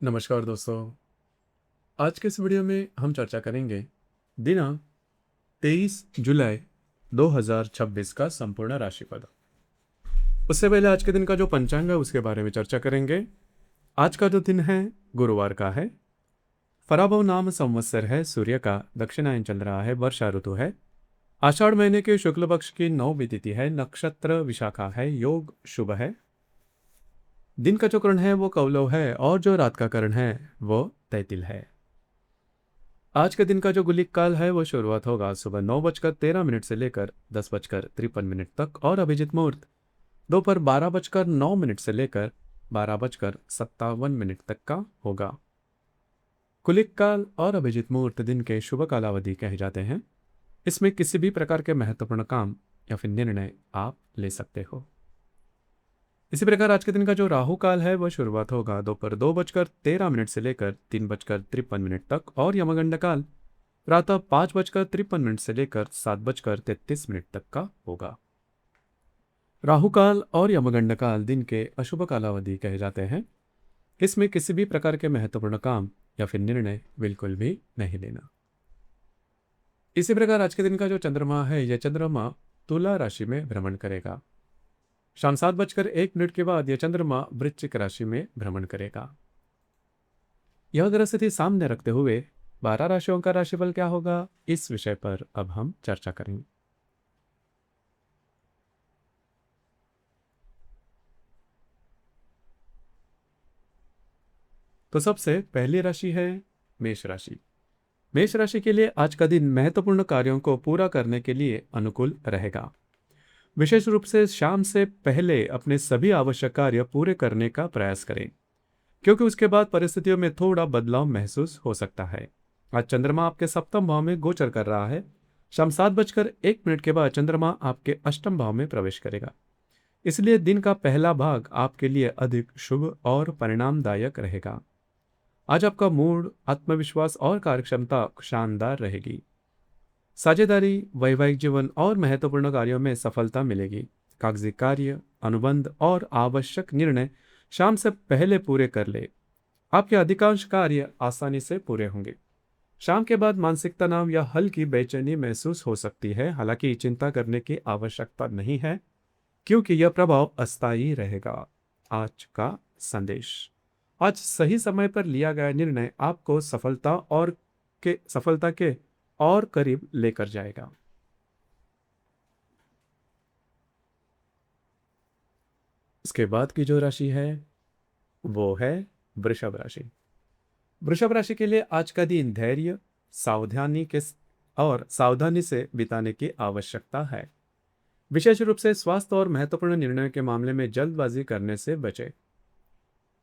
नमस्कार दोस्तों। आज के इस वीडियो में हम चर्चा करेंगे दिनांक 23 जुलाई 2026 का संपूर्ण राशिफल। उससे पहले आज के दिन का जो पंचांग है उसके बारे में चर्चा करेंगे। आज का जो दिन है गुरुवार का है। फराबव नाम संवत्सर है, सूर्य का दक्षिणायन चल रहा है, वर्षा ऋतु है। आषाढ़ महीने के शुक्ल पक्ष की 9वीं तिथि है, नक्षत्र विशाखा है, योग शुभ है। दिन का जो करण है वो कौलव है और जो रात का करण है वो तैतिल है। आज के दिन का जो गुलिक काल है वो शुरुआत होगा सुबह 9:13 से लेकर 10:53 तक और अभिजित मुहूर्त दोपहर 12:09 से लेकर 12:57 तक का होगा। कुलिक काल और अभिजित मुहूर्त दिन के शुभ कालावधि कहे जाते हैं। इसमें किसी भी प्रकार के महत्वपूर्ण काम या फिर निर्णय आप ले सकते हो। इसी प्रकार आज के दिन का जो राहु काल है वह शुरुआत होगा दोपहर 2:13 से लेकर 3:53 तक और यमगंड काल प्रातः 5:53 से लेकर 7:33 तक का होगा। राहु काल और यमगंड काल दिन के अशुभ कालावधि कहे जाते हैं। इसमें किसी भी प्रकार के महत्वपूर्ण काम या फिर निर्णय बिल्कुल भी नहीं लेना। इसी प्रकार आज के दिन का जो चंद्रमा है यह चंद्रमा तुला राशि में भ्रमण करेगा। शाम 7:01 के बाद यह चंद्रमा वृश्चिक राशि में भ्रमण करेगा। यह ग्रह स्थिति सामने रखते हुए 12 राशियों का राशिफल क्या होगा, इस विषय पर अब हम चर्चा करेंगे। तो सबसे पहली राशि है मेष राशि। मेष राशि के लिए आज का दिन महत्वपूर्ण कार्यों को पूरा करने के लिए अनुकूल रहेगा। विशेष रूप से शाम से पहले अपने सभी आवश्यक कार्य पूरे करने का प्रयास करें, क्योंकि उसके बाद परिस्थितियों में थोड़ा बदलाव महसूस हो सकता है। आज चंद्रमा आपके सप्तम भाव में गोचर कर रहा है। शाम 7:01 के बाद चंद्रमा आपके अष्टम भाव में प्रवेश करेगा। इसलिए दिन का पहला भाग आपके लिए अधिक शुभ और परिणामदायक रहेगा। आज आपका मूड, आत्मविश्वास और कार्यक्षमता शानदार रहेगी। साझेदारी, वैवाहिक जीवन और महत्वपूर्ण कार्यों में सफलता मिलेगी। कागजी कार्य, अनुबंध और आवश्यक निर्णय शाम से पहले पूरे कर ले। आपके अधिकांश कार्य आसानी से पूरे होंगे। शाम के बाद मानसिक तनाव या हल्की बेचैनी महसूस हो सकती है, हालांकि चिंता करने की आवश्यकता नहीं है, क्योंकि यह प्रभाव अस्थायी रहेगा। आज का संदेश। आज सही समय पर लिया गया निर्णय आपको सफलता के और करीब लेकर जाएगा। इसके बाद की जो राशि है वो है वृषभ राशि। वृषभ राशि के लिए आज का दिन धैर्य, सावधानी से बिताने की आवश्यकता है। विशेष रूप से स्वास्थ्य और महत्वपूर्ण निर्णयों के मामले में जल्दबाजी करने से बचें।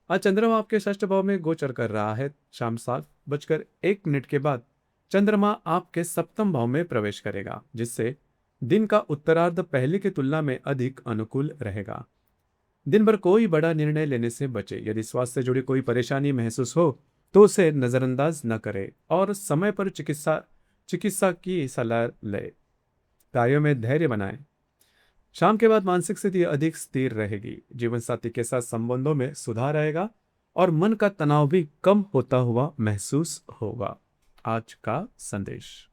आज चंद्रमा आपके षष्ठ भाव में गोचर कर रहा है। शाम 7:01 के बाद चंद्रमा आपके सप्तम भाव में प्रवेश करेगा, जिससे दिन का उत्तरार्ध पहले की तुलना में अधिक अनुकूल रहेगा। दिन भर कोई बड़ा निर्णय लेने से बचे। यदि स्वास्थ्य से जुड़ी कोई परेशानी महसूस हो तो उसे नजरअंदाज न करें और समय पर चिकित्सा की सलाह लें। कार्यों में धैर्य बनाएं। शाम के बाद मानसिक स्थिति अधिक स्थिर रहेगी। जीवन साथी के साथ संबंधों में सुधार आएगा और मन का तनाव भी कम होता हुआ महसूस होगा। आज का संदेश।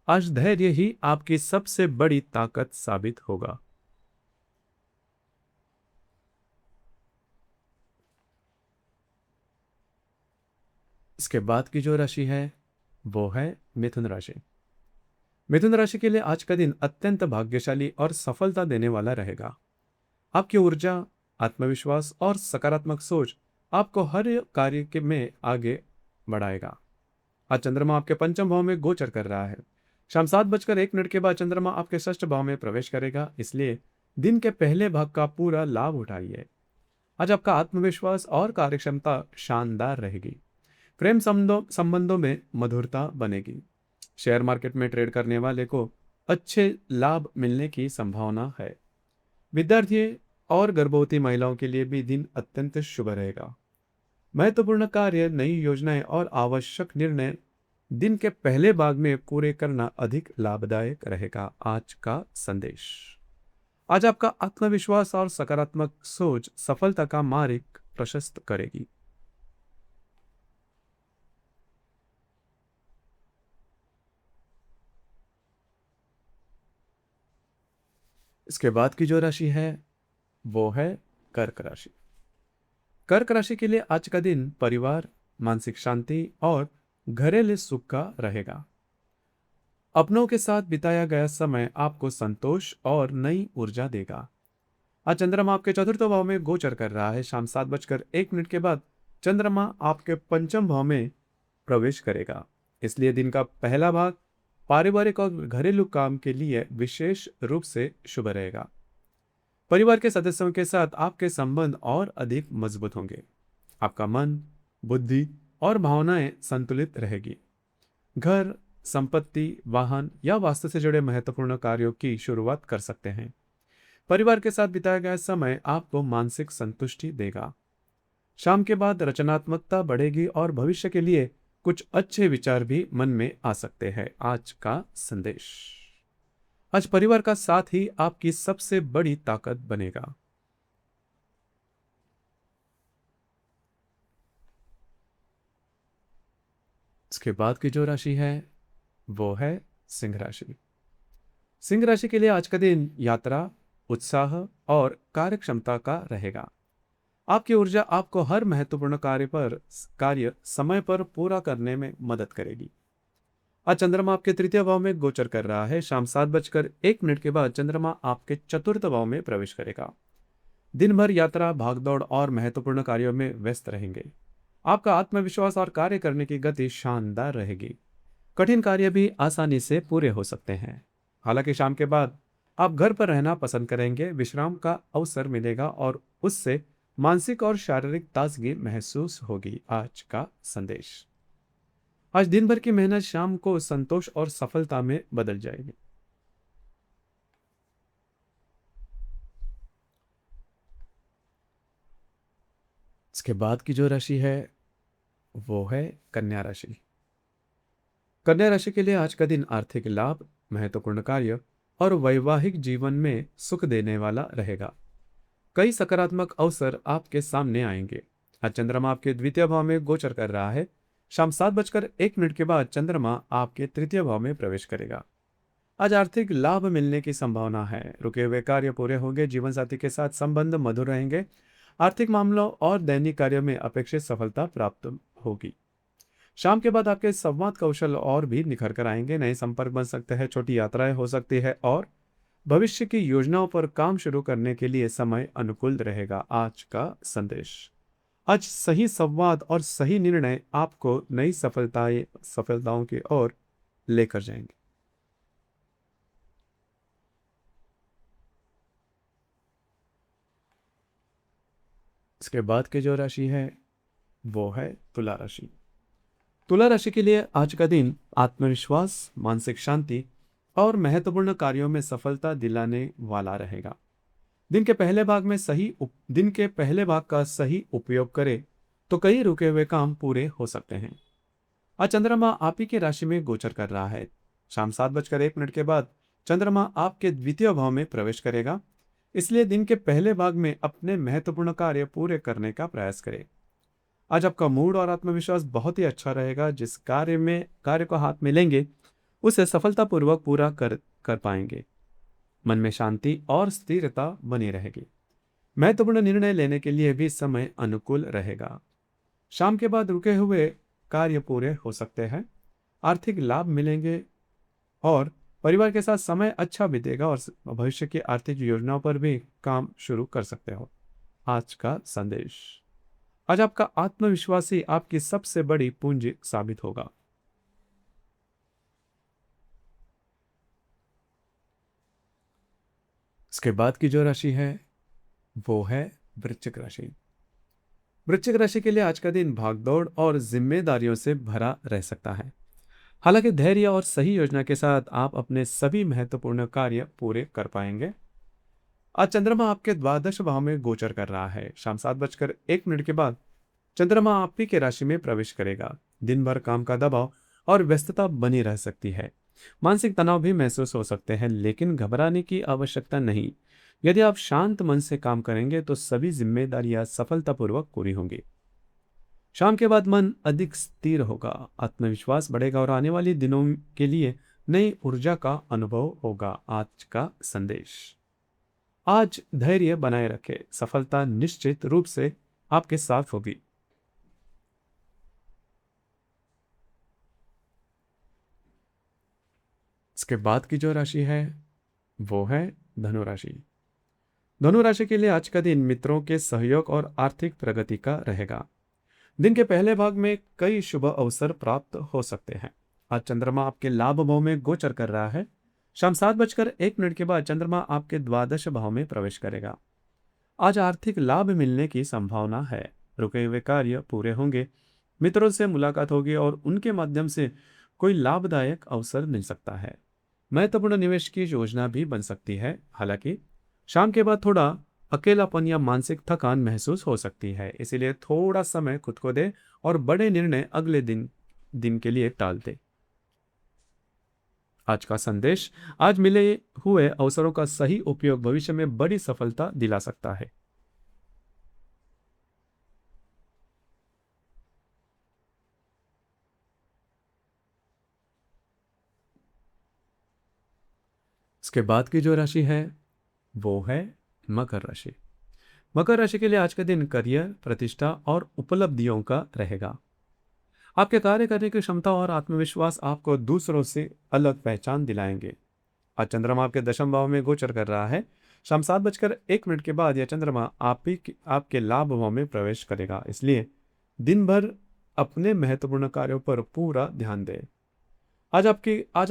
आज धैर्य ही आपकी सबसे बड़ी ताकत साबित होगा। इसके बाद की जो राशि है वो है मिथुन राशि। मिथुन राशि के लिए आज का दिन अत्यंत भाग्यशाली और सफलता देने वाला रहेगा। आपकी ऊर्जा, आत्मविश्वास और सकारात्मक सोच आपको हर कार्य में आगे बढ़ाएगा। आज चंद्रमा आपके पंचम भाव में गोचर कर रहा है। शाम 7:01 के बाद चंद्रमा आपके षष्ठ भाव में प्रवेश करेगा, इसलिए दिन के पहले भाग का पूरा लाभ उठाइए। आज आपका आत्मविश्वास और कार्यक्षमता शानदार रहेगी। प्रेम संबंधों में मधुरता बनेगी। शेयर मार्केट में ट्रेड करने वाले को अच्छे लाभ मिलने की संभावना है। विद्यार्थी और गर्भवती महिलाओं के लिए भी दिन अत्यंत शुभ रहेगा। महत्वपूर्ण कार्य, नई योजनाएं और आवश्यक निर्णय दिन के पहले भाग में पूरे करना अधिक लाभदायक रहेगा। आज का संदेश। आज आपका आत्मविश्वास और सकारात्मक सोच सफलता का मार्ग प्रशस्त करेगी। इसके बाद की जो राशि है वो है कर्क राशि। कर्क राशि के लिए आज का दिन परिवार, मानसिक शांति और घरेलू सुख का रहेगा। अपनों के साथ बिताया गया समय आपको संतोष और नई ऊर्जा देगा। आज चंद्रमा आपके चतुर्थ भाव में गोचर कर रहा है। शाम 7:01 के बाद चंद्रमा आपके पंचम भाव में प्रवेश करेगा। इसलिए दिन का पहला भाग पारिवारिक और घरेलू काम के लिए विशेष रूप से शुभ रहेगा। परिवार के सदस्यों के साथ आपके संबंध और अधिक मजबूत होंगे। आपका मन, बुद्धि और भावनाएं संतुलित रहेगी। घर, संपत्ति, वाहन या वास्तु से जुड़े महत्वपूर्ण कार्यों की शुरुआत कर सकते हैं। परिवार के साथ बिताया गया समय आपको मानसिक संतुष्टि देगा। शाम के बाद रचनात्मकता बढ़ेगी और भविष्य के लिए कुछ अच्छे विचार भी मन में आ सकते हैं। आज का संदेश, आज परिवार का साथ ही आपकी सबसे बड़ी ताकत बनेगा। इसके बाद की जो राशि है वो है सिंह राशि। सिंह राशि के लिए आज का दिन यात्रा, उत्साह और कार्य क्षमता का रहेगा। आपकी ऊर्जा आपको हर महत्वपूर्ण कार्य समय पर पूरा करने में मदद करेगी। आज चंद्रमा आपके तृतीय भाव में गोचर कर रहा है। शाम 7:01 के बाद चंद्रमा आपके चतुर्थ भाव में प्रवेश करेगा। दिन भर यात्रा, भागदौड़ और महत्वपूर्ण कार्यों में व्यस्त रहेंगे। आपका आत्मविश्वास और कार्य करने की गति शानदार रहेगी। कठिन कार्य भी आसानी से पूरे हो सकते हैं। हालांकि शाम के बाद आप घर पर रहना पसंद करेंगे। विश्राम का अवसर मिलेगा और उससे मानसिक और शारीरिक ताजगी महसूस होगी। आज का संदेश, आज दिन भर की मेहनत शाम को संतोष और सफलता में बदल जाएगी। इसके बाद की जो राशि है वो है कन्या राशि। कन्या राशि के लिए आज का दिन आर्थिक लाभ, महत्वपूर्ण कार्य और वैवाहिक जीवन में सुख देने वाला रहेगा। कई सकारात्मक अवसर आपके सामने आएंगे। आज चंद्रमा आपके द्वितीय भाव में गोचर कर रहा है। शाम 7:01 के बाद चंद्रमा आपके तृतीय भाव में प्रवेश करेगा। आज आर्थिक लाभ मिलने की संभावना है। रुके हुए कार्य पूरे होंगे। जीवन साथी के साथ संबंध मधुर रहेंगे। आर्थिक मामलों और दैनिक कार्यों में अपेक्षित सफलता प्राप्त होगी। शाम के बाद आपके संवाद कौशल और भी निखर कर आएंगे। नए संपर्क बन सकते हैं, छोटी यात्राएं हो सकती है और भविष्य की योजनाओं पर काम शुरू करने के लिए समय अनुकूल रहेगा। आज का संदेश, आज सही संवाद और सही निर्णय आपको नई सफलताओं की ओर लेकर जाएंगे। इसके बाद की जो राशि है वो है तुला राशि। तुला राशि के लिए आज का दिन आत्मविश्वास, मानसिक शांति और महत्वपूर्ण कार्यों में सफलता दिलाने वाला रहेगा। दिन के पहले भाग का सही उपयोग करें तो कई रुके हुए काम पूरे हो सकते हैं। आज चंद्रमा आप ही की राशि में गोचर कर रहा है। शाम 7:01 के बाद चंद्रमा आपके द्वितीय भाव में प्रवेश करेगा। इसलिए दिन के पहले भाग में अपने महत्वपूर्ण कार्य पूरे करने का प्रयास करें। आज आपका मूड और आत्मविश्वास बहुत ही अच्छा रहेगा। जिस कार्य को हाथ में लेंगे उसे सफलतापूर्वक पूरा कर पाएंगे। मन में शांति और स्थिरता बनी रहेगी। महत्वपूर्ण निर्णय लेने के लिए भी समय अनुकूल रहेगा। शाम के बाद रुके हुए कार्य पूरे हो सकते हैं। आर्थिक लाभ मिलेंगे और परिवार के साथ समय अच्छा बीतेगा और भविष्य की आर्थिक योजनाओं पर भी काम शुरू कर सकते हो। आज का संदेश, आज आपका आत्मविश्वास ही आपकी सबसे बड़ी पूंजी साबित होगा। इसके बाद की जो राशि है वो है वृश्चिक राशि। वृश्चिक राशि के लिए आज का दिन भागदौड़ और जिम्मेदारियों से भरा रह सकता है। हालांकि धैर्य और सही योजना के साथ आप अपने सभी महत्वपूर्ण कार्य पूरे कर पाएंगे। आज चंद्रमा आपके द्वादश भाव में गोचर कर रहा है। शाम 7:01 के बाद चंद्रमा आप ही के राशि में प्रवेश करेगा। दिन भर काम का दबाव और व्यस्तता बनी रह सकती है। मानसिक तनाव भी महसूस हो सकते हैं, लेकिन घबराने की आवश्यकता नहीं। यदि आप शांत मन से काम करेंगे तो सभी जिम्मेदारियां सफलतापूर्वक पूरी होंगी। शाम के बाद मन अधिक स्थिर होगा, आत्मविश्वास बढ़ेगा और आने वाले दिनों के लिए नई ऊर्जा का अनुभव होगा। आज का संदेश, आज धैर्य बनाए रखें, सफलता निश्चित रूप से आपके साथ होगी। इसके बाद की जो राशि है वो है धनु राशि। धनु राशि के लिए आज का दिन मित्रों के सहयोग और आर्थिक प्रगति का रहेगा। दिन के पहले भाग में कई शुभ अवसर प्राप्त हो सकते हैं। आज चंद्रमा आपके लाभ भाव में गोचर कर रहा है। शाम 7:01 के बाद चंद्रमा आपके द्वादश भाव में प्रवेश करेगा। आज आर्थिक लाभ मिलने की संभावना है। रुके हुए कार्य पूरे होंगे। मित्रों से मुलाकात होगी और उनके माध्यम से कोई लाभदायक अवसर मिल सकता है। महत्वपूर्ण निवेश की योजना भी बन सकती है। हालांकि शाम के बाद थोड़ा अकेलापन या मानसिक थकान महसूस हो सकती है, इसीलिए थोड़ा समय खुद को दे और बड़े निर्णय अगले दिन दिन के लिए टाल दे। आज का संदेश, आज मिले हुए अवसरों का सही उपयोग भविष्य में बड़ी सफलता दिला सकता है। इसके बाद की जो राशि है वो है मकर राशि। मकर राशि के लिए आज का दिन करियर, प्रतिष्ठा और उपलब्धियों का रहेगा। आपके कार्य करने की क्षमता और आत्मविश्वास आपको दूसरों से अलग पहचान दिलाएंगे। आज चंद्रमा आपके दशम भाव में गोचर कर रहा है। शाम 7:01 के बाद यह चंद्रमा आपके लाभ भाव में प्रवेश करेगा, इसलिए दिन भर अपने महत्वपूर्ण कार्यों पर पूरा ध्यान दें। आज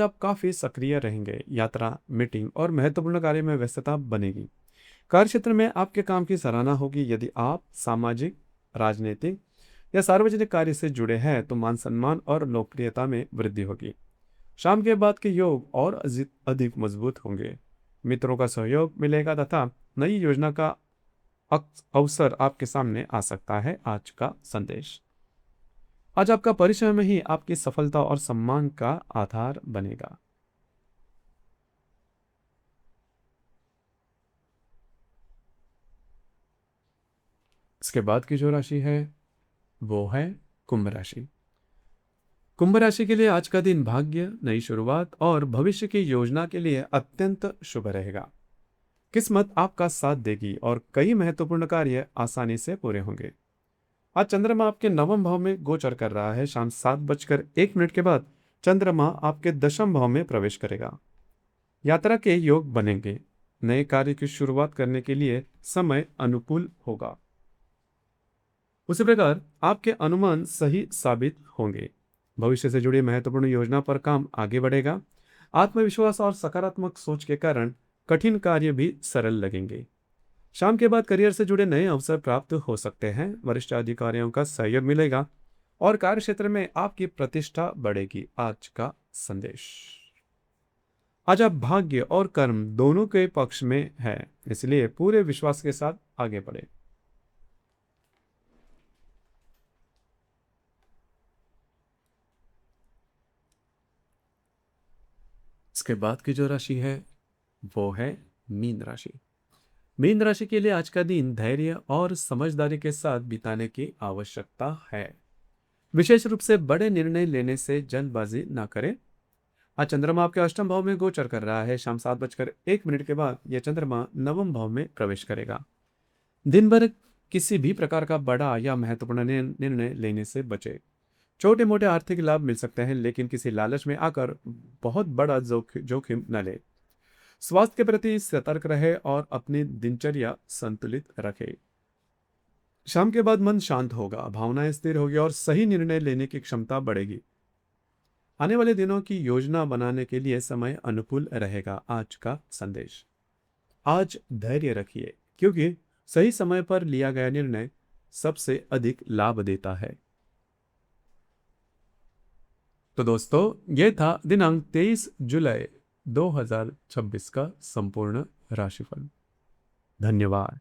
आप काफी सक्रिय रहेंगे। यात्रा, मीटिंग और महत्वपूर्ण कार्य में व्यस्तता बनेगी। कार्य क्षेत्र में आपके काम की सराहना होगी। यदि आप सामाजिक, राजनीतिक या सार्वजनिक कार्य से जुड़े हैं तो मान सम्मान और लोकप्रियता में वृद्धि होगी। शाम के बाद के योग और अधिक मजबूत होंगे। मित्रों का सहयोग मिलेगा तथा नई योजना का अवसर आपके सामने आ सकता है। आज का संदेश, आज आपका परिश्रम ही आपकी सफलता और सम्मान का आधार बनेगा। इसके बाद की जो राशि है वो है कुंभ राशि। कुंभ राशि के लिए आज का दिन भाग्य, नई शुरुआत और भविष्य की योजना के लिए अत्यंत शुभ रहेगा। किस्मत आपका साथ देगी और कई महत्वपूर्ण कार्य आसानी से पूरे होंगे। आज चंद्रमा आपके नवम भाव में गोचर कर रहा है। शाम 7:01 के बाद चंद्रमा आपके दशम भाव में प्रवेश करेगा। यात्रा के योग बनेंगे। नए कार्य की शुरुआत करने के लिए समय अनुकूल होगा। उसी प्रकार आपके अनुमान सही साबित होंगे। भविष्य से जुड़ी महत्वपूर्ण योजना पर काम आगे बढ़ेगा। आत्मविश्वास और सकारात्मक सोच के कारण कठिन कार्य भी सरल लगेंगे। शाम के बाद करियर से जुड़े नए अवसर प्राप्त हो सकते हैं। वरिष्ठ अधिकारियों का सहयोग मिलेगा और कार्य क्षेत्र में आपकी प्रतिष्ठा बढ़ेगी। आज का संदेश, आज आप भाग्य और कर्म दोनों के पक्ष में है, इसलिए पूरे विश्वास के साथ आगे बढ़े। इसके बाद की जो राशि है वो है मीन राशि। मीन राशि के लिए आज का दिन धैर्य और समझदारी के साथ बिताने की आवश्यकता है। विशेष रूप से बड़े निर्णय लेने से जल्दबाजी ना करें। आज चंद्रमा आपके अष्टम भाव में गोचर कर रहा है। शाम 7:01 के बाद यह चंद्रमा नवम भाव में प्रवेश करेगा। दिन भर किसी भी प्रकार का बड़ा या महत्वपूर्ण निर्णय लेने से बचे। छोटे मोटे आर्थिक लाभ मिल सकते हैं, लेकिन किसी लालच में आकर बहुत बड़ा जोखिम न ले। स्वास्थ्य के प्रति सतर्क रहे और अपनी दिनचर्या संतुलित रखे। शाम के बाद मन शांत होगा, भावनाएं स्थिर होगी और सही निर्णय लेने की क्षमता बढ़ेगी। आने वाले दिनों की योजना बनाने के लिए समय अनुकूल रहेगा। आज का संदेश, आज धैर्य रखिए क्योंकि सही समय पर लिया गया निर्णय सबसे अधिक लाभ देता है। तो दोस्तों, यह था दिनांक 23 जुलाई 2026 का संपूर्ण राशिफल। धन्यवाद।